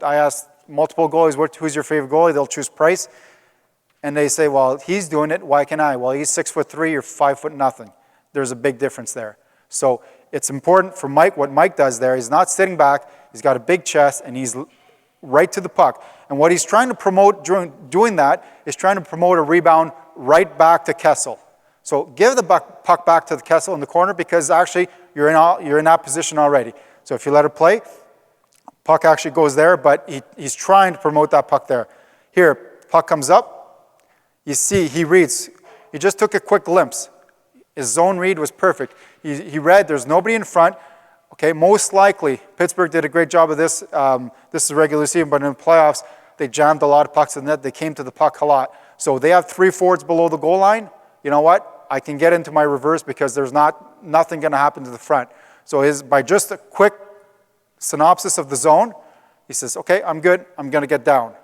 I ask multiple goalies, who's your favorite goalie? They'll choose Price. And they say, well, he's doing it, why can't I? Well, he's 6'3", you're 5' nothing. There's a big difference there. So it's important for Mike, what Mike does there, he's not sitting back, he's got a big chest, and he's right to the puck. And what he's trying to promote during doing that is trying to promote a rebound right back to Kessel. So give the puck back to the Kessel in the corner because actually you're in that position already. So if you let it play, puck actually goes there, but he's trying to promote that puck there. Here, puck comes up. You see, he reads. He just took a quick glimpse. His zone read was perfect. He read, there's nobody in front. Okay, most likely, Pittsburgh did a great job of this. This is regular season, but in the playoffs, they jammed a lot of pucks in the net. They came to the puck a lot. So they have 3 forwards below the goal line. You know what? I can get into my reverse because there's nothing going to happen to the front. So by just a quick synopsis of the zone, he says, okay, I'm good. I'm going to get down.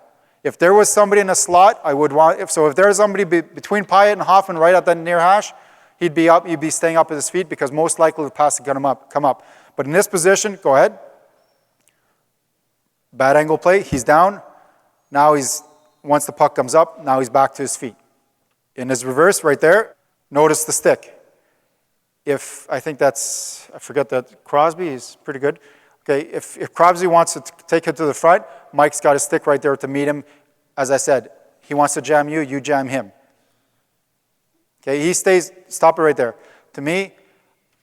If there was somebody in a slot, I would want, if there's somebody between Pyatt and Hoffman right at that near hash, he'd be staying up at his feet because most likely the pass is going to come up. But in this position, go ahead. Bad angle play, he's down. Now once the puck comes up, now he's back to his feet. In his reverse right there, notice the stick. I forget that Crosby is pretty good. Okay, if Crosby wants to take it to the front, Mike's got his stick right there to meet him. As I said, he wants to jam you, you jam him. Okay, he stays, stop it right there. To me,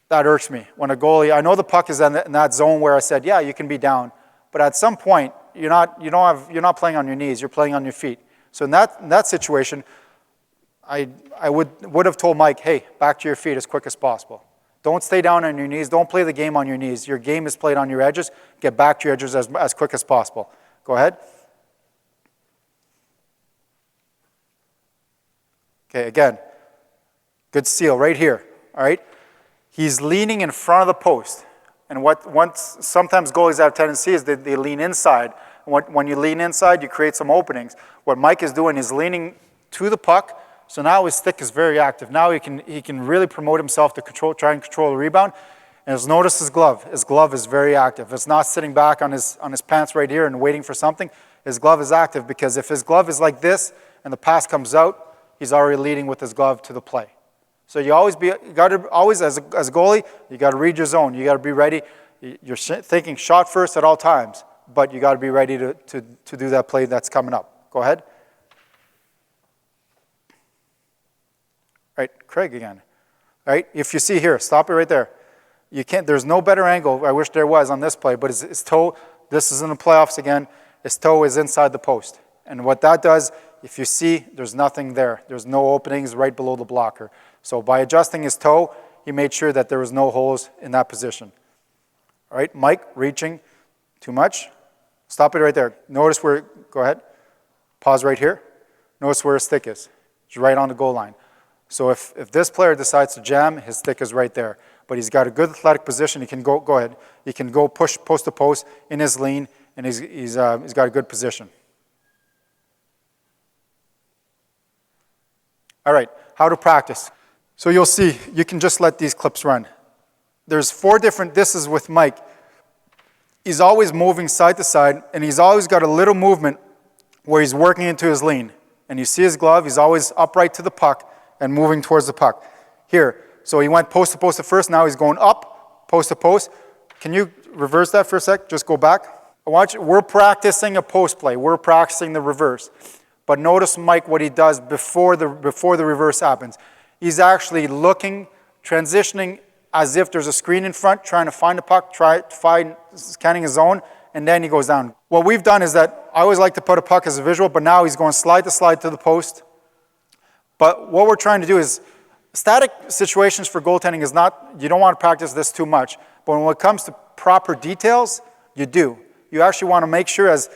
that irks me. When a goalie, I know the puck is in that zone where I said, yeah, you can be down. But at some point, you're not playing on your knees, you're playing on your feet. So in that situation, I would have told Mike, hey, back to your feet as quick as possible. Don't stay down on your knees. Don't play the game on your knees. Your game is played on your edges. Get back to your edges as quick as possible. Go ahead. Okay, again, good seal right here, all right? He's leaning in front of the post. And sometimes goalies have a tendency is that they lean inside. When you lean inside, you create some openings. What Mike is doing is leaning to the puck, so now his stick is very active. Now he can really promote himself to try and control the rebound. And notice his glove. His glove is very active. It's not sitting back on his pants right here and waiting for something. His glove is active because if his glove is like this and the pass comes out, he's already leading with his glove to the play. So you got to always as a goalie, you got to read your zone. You got to be ready. You're thinking shot first at all times, but you got to be ready to do that play that's coming up. Go ahead. Right, Craig again. Right, if you see here, stop it right there. You can't. There's no better angle. I wish there was on this play, but his toe. This is in the playoffs again. His toe is inside the post, and what that does, if you see, there's nothing there. There's no openings right below the blocker. So by adjusting his toe, he made sure that there was no holes in that position. All right, Mike reaching too much. Stop it right there. Notice where. Go ahead. Pause right here. Notice where his stick is. It's right on the goal line. So if this player decides to jam, his stick is right there. But he's got a good athletic position. He can go ahead. He can go push post to post in his lean, and he's got a good position. All right, how to practice. So you'll see, you can just let these clips run. There's 4 different, this is with Mike. He's always moving side to side, and he's always got a little movement where he's working into his lean. And you see his glove, he's always upright to the puck and moving towards the puck. Here, so he went post to post at first, now he's going up, post to post. Can you reverse that for a sec? Just go back. We're practicing a post play. We're practicing the reverse. But notice Mike, what he does before the reverse happens. He's actually looking, transitioning as if there's a screen in front, trying to find the puck, scanning his zone, and then he goes down. What we've done is that I always like to put a puck as a visual, but now he's going slide to the post. But what we're trying to do is, static situations for goaltending is not, you don't want to practice this too much. But when it comes to proper details, you do. You actually want to make sure as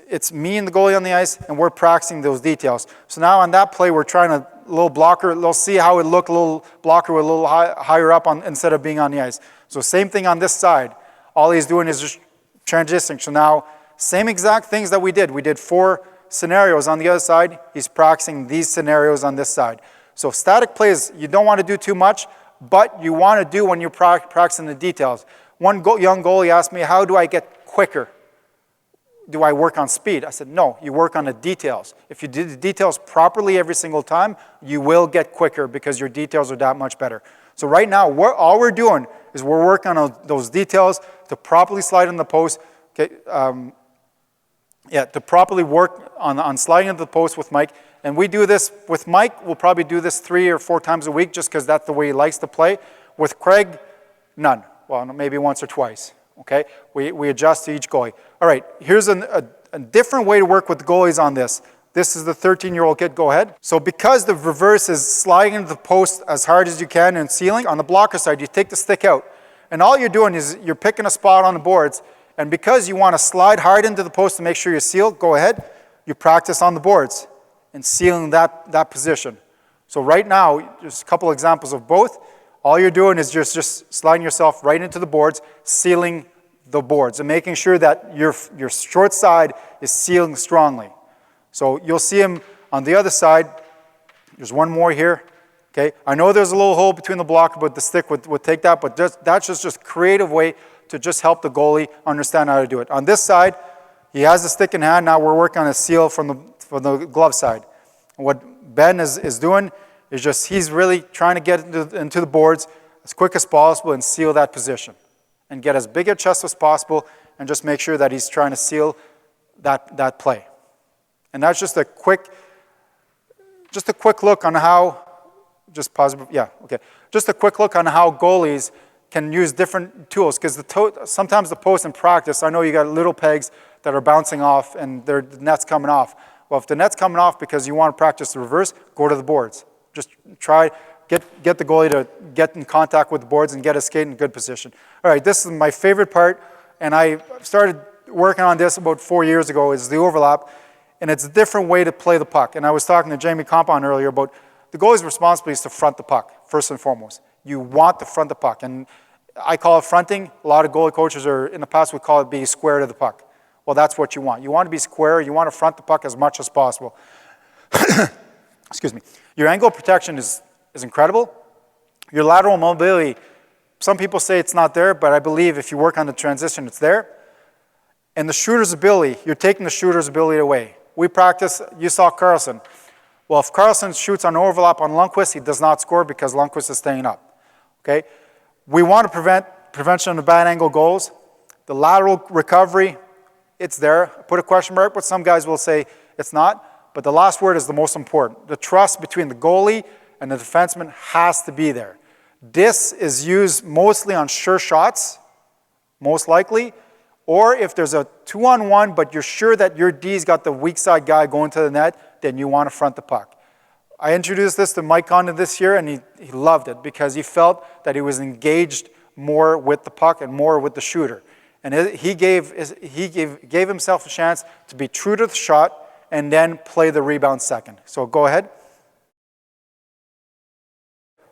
it's me and the goalie on the ice, and we're practicing those details. So now on that play, we're trying a little blocker. They'll see how it looked, a little blocker with a little higher up instead of being on the ice. So same thing on this side. All he's doing is just transitioning. So now, same exact things that we did. We did 4 scenarios on the other side. He's practicing these scenarios on this side. So static plays, you don't want to do too much, but you want to do when you're practicing the details. One young goalie asked me, how do I get quicker? do I work on speed? I said, no, you work on the details. If you do the details properly every single time, you will get quicker because your details are that much better. So right now, all we're doing is we're working on those details to properly slide in the post. Okay, to properly work on sliding into the post with Mike. And we do this with Mike. We'll probably do this 3 or 4 times a week just because that's the way he likes to play. With Craig, none. Well, maybe once or twice. Okay, we adjust to each goalie. All right, here's a different way to work with the goalies on this. This is the 13-year-old kid. Go ahead. So because the reverse is sliding into the post as hard as you can and sealing, on the blocker side, you take the stick out. And all you're doing is you're picking a spot on the boards. And because you want to slide hard into the post to make sure you seal, go ahead. You practice on the boards and sealing that position. So right now, there's a couple examples of both. All you're doing is just sliding yourself right into the boards, sealing the boards, and making sure that your short side is sealing strongly. So you'll see him on the other side. There's one more here. Okay, I know there's a little hole between the blocker, but the stick would take that. But that's just a creative way to just help the goalie understand how to do it. On this side, he has the stick in hand. Now we're working on a seal from the glove side. And what Ben is doing is just he's really trying to get into the boards as quick as possible and seal that position. And get as big a chest as possible and just make sure that he's trying to seal that play. And that's just a quick look on how, just pause, yeah, okay. Just a quick look on how goalies can use different tools, because sometimes the post in practice, I know you got little pegs that are bouncing off and the net's coming off. Well, if the net's coming off because you want to practice the reverse, go to the boards. Just try, get the goalie to get in contact with the boards and get his skate in good position. All right, this is my favorite part, and I started working on this about 4 years ago, is the overlap, and it's a different way to play the puck. And I was talking to Jamie Compound earlier about the goalie's responsibility is to front the puck, first and foremost. You want to front the puck, and I call it fronting. A lot of goalie coaches in the past would call it being square to the puck. Well, that's what you want. You want to be square. You want to front the puck as much as possible. Excuse me. Your angle protection is incredible. Your lateral mobility, some people say it's not there, but I believe if you work on the transition, it's there. And the shooter's ability, you're taking the shooter's ability away. We practice, you saw Carlson. Well, if Carlson shoots on overlap on Lundqvist, he does not score because Lundqvist is staying up. Okay? We want to prevent prevention of bad angle goals. The lateral recovery, it's there. Put a question mark, but some guys will say it's not. But the last word is the most important. The trust between the goalie and the defenseman has to be there. This is used mostly on sure shots, most likely, or if there's a 2-on-1, but you're sure that your D's got the weak side guy going to the net, then you want to front the puck. I introduced this to Mike Condon this year, and he loved it because he felt that he was engaged more with the puck and more with the shooter. And he gave himself a chance to be true to the shot and then play the rebound second. So go ahead.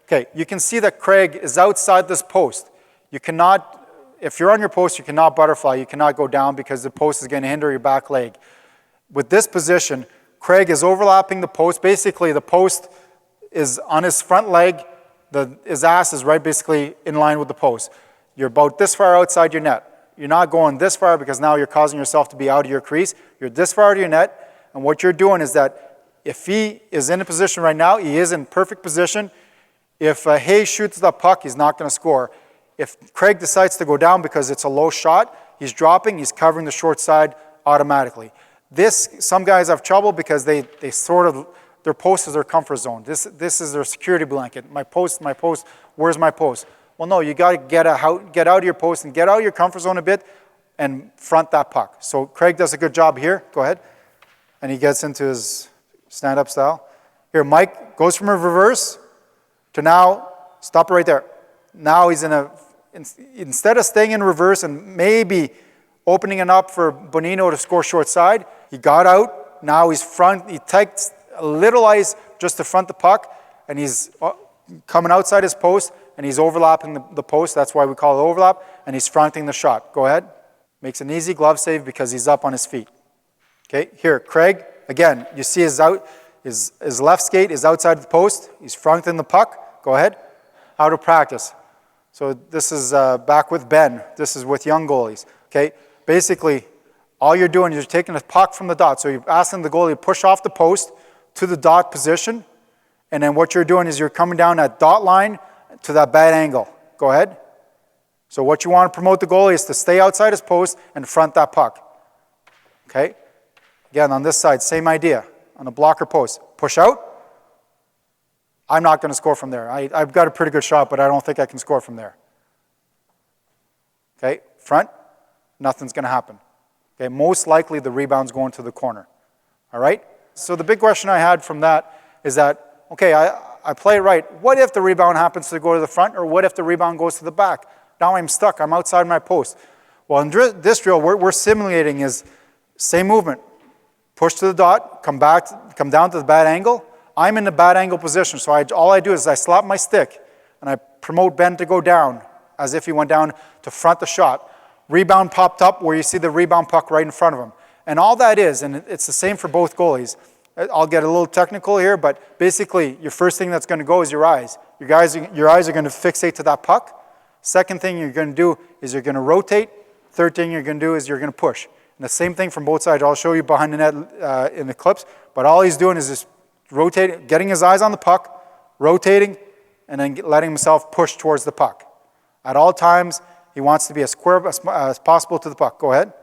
Okay, you can see that Craig is outside this post. You cannot, if you're on your post, you cannot butterfly. You cannot go down because the post is going to hinder your back leg. With this position, Craig is overlapping the post. Basically, the post is on his front leg. His ass is right basically in line with the post. You're about this far outside your net. You're not going this far because now you're causing yourself to be out of your crease. You're this far out of your net, and what you're doing is that if he is in a position right now, he is in perfect position. If Hayes shoots the puck, he's not going to score. If Craig decides to go down because it's a low shot, he's dropping, he's covering the short side automatically. Some guys have trouble because they sort of, their post is their comfort zone. This is their security blanket. My post, where's my post? Well, no, you got to get out of your post and get out of your comfort zone a bit and front that puck. So Craig does a good job here. Go ahead. And he gets into his stand-up style. Here, Mike goes from a reverse to now, stop right there. Now he's instead of staying in reverse and maybe opening it up for Bonino to score short side, he got out. Now he takes a little ice just to front the puck, and he's coming outside his post, and he's overlapping the post. That's why we call it overlap, and he's fronting the shot. Go ahead. Makes an easy glove save because he's up on his feet. Okay, here, Craig, again, you see his left skate is outside the post. He's fronting the puck. Go ahead. How to practice. So this is back with Ben. This is with young goalies. Okay, basically, all you're doing is you're taking the puck from the dot. So you're asking the goalie to push off the post to the dot position. And then what you're doing is you're coming down that dot line to that bad angle. Go ahead. So what you want to promote the goalie is to stay outside his post and front that puck. Okay? Again, on this side, same idea. On the blocker post, push out. I'm not going to score from there. I've got a pretty good shot, but I don't think I can score from there. Okay? Front, nothing's going to happen. Okay? Most likely the rebound's going to the corner. All right? So the big question I had from that is that, okay, I play it right. What if the rebound happens to go to the front, or what if the rebound goes to the back? Now I'm stuck. I'm outside my post. Well, in this drill, we're simulating is same movement. Push to the dot, come down to the bad angle. I'm in the bad angle position, so all I do is I slap my stick, and I promote Ben to go down, as if he went down to front the shot. Rebound popped up where you see the rebound puck right in front of him. And all that is, and it's the same for both goalies. I'll get a little technical here, but basically, your first thing that's going to go is your eyes. Your eyes are going to fixate to that puck. Second thing you're going to do is you're going to rotate. Third thing you're going to do is you're going to push. And the same thing from both sides. I'll show you behind the net in the clips. But all he's doing is just rotating, getting his eyes on the puck, rotating, and then letting himself push towards the puck. At all times, he wants to be as square as possible to the puck. Go ahead.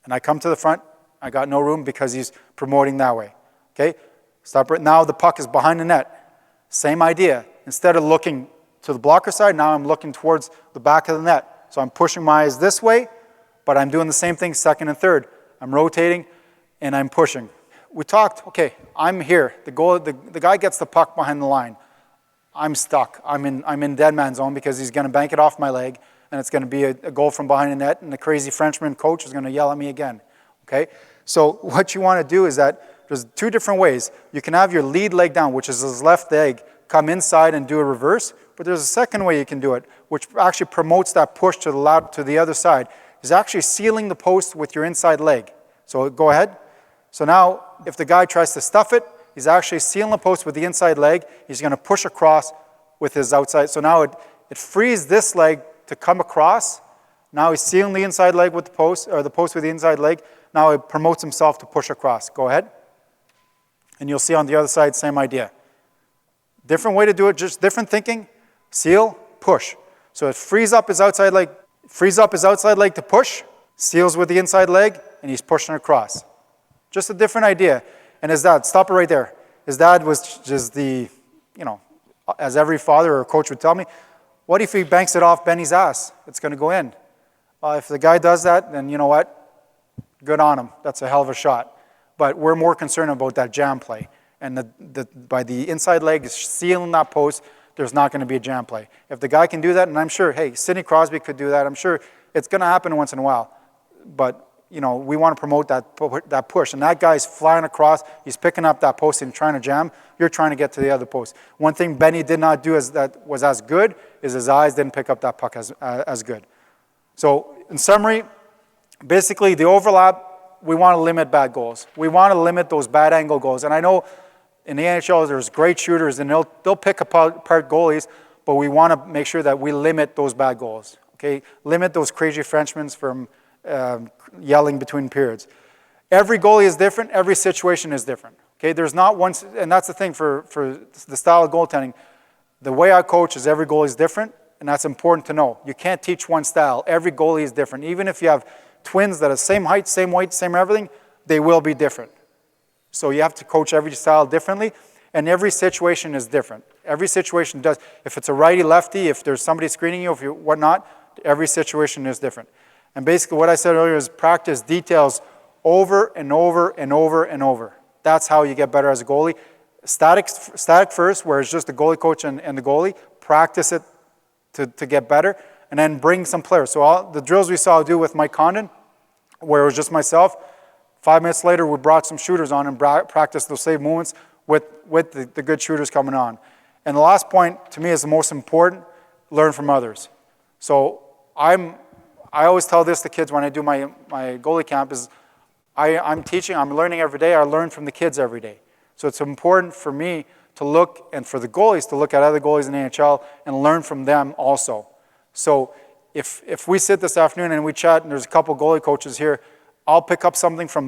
And I come to the front. I got no room because he's promoting that way. Okay? Stop right now. The puck is behind the net. Same idea. Instead of looking to the blocker side, now I'm looking towards the back of the net. So I'm pushing my eyes this way, but I'm doing the same thing second and third. I'm rotating, and I'm pushing. We talked, okay, I'm here. The guy gets the puck behind the line. I'm stuck. I'm in dead man zone because he's going to bank it off my leg, and it's going to be a goal from behind the net, and the crazy Frenchman coach is going to yell at me again. Okay? So what you want to do is that there's two different ways. You can have your lead leg down, which is his left leg, come inside and do a reverse, but there's a second way you can do it, which actually promotes that push to the other side, is actually sealing the post with your inside leg. So go ahead. So now, if the guy tries to stuff it, he's actually sealing the post with the inside leg. He's going to push across with his outside. So now it frees this leg to come across. Now he's sealing the inside leg with the post, or the post with the inside leg. Now it promotes himself to push across. Go ahead. And you'll see on the other side, same idea. Different way to do it, just different thinking. Seal, push. So it frees up his outside leg to push, seals with the inside leg, and he's pushing across. Just a different idea. And his dad, stop it right there. His dad was just as every father or coach would tell me, what if he banks it off Benny's ass? It's going to go in. If the guy does that, then you know what? Good on him. That's a hell of a shot. But we're more concerned about that jam play. And by the inside leg sealing that post, there's not going to be a jam play. If the guy can do that, and I'm sure, hey, Sidney Crosby could do that. I'm sure it's going to happen once in a while. But, we want to promote that push. And that guy's flying across. He's picking up that post and trying to jam. You're trying to get to the other post. One thing Benny did not do that was as good is his eyes didn't pick up that puck as good. So, in summary, basically the overlap, we want to limit bad goals. We want to limit those bad angle goals. And I know in the NHL there's great shooters and they'll pick apart goalies, but we want to make sure that we limit those bad goals. Okay? Limit those crazy Frenchmen from yelling between periods. Every goalie is different. Every situation is different. Okay? There's not one, and that's the thing for the style of goaltending. The way I coach is every goalie is different, and that's important to know. You can't teach one style. Every goalie is different. Even if you have twins that are same height, same weight, same everything, they will be different. So you have to coach every style differently, and every situation is different. Every situation does. If it's a righty-lefty, if there's somebody screening you, whatnot, every situation is different. And basically what I said earlier is practice details over and over and over and over. That's how you get better as a goalie. Static first, where it's just the goalie coach and the goalie. Practice it to get better, and then bring some players. So all the drills we saw do with Mike Condon, where it was just myself, 5 minutes later we brought some shooters on and practiced those save movements with the good shooters coming on. And the last point, to me, is the most important, learn from others. So I always tell this to kids when I do my goalie camp is I'm teaching, I'm learning every day, I learn from the kids every day. So it's important for me to look, and for the goalies to look at other goalies in the NHL and learn from them also. So if we sit this afternoon and we chat, and there's a couple goalie coaches here, I'll pick up something from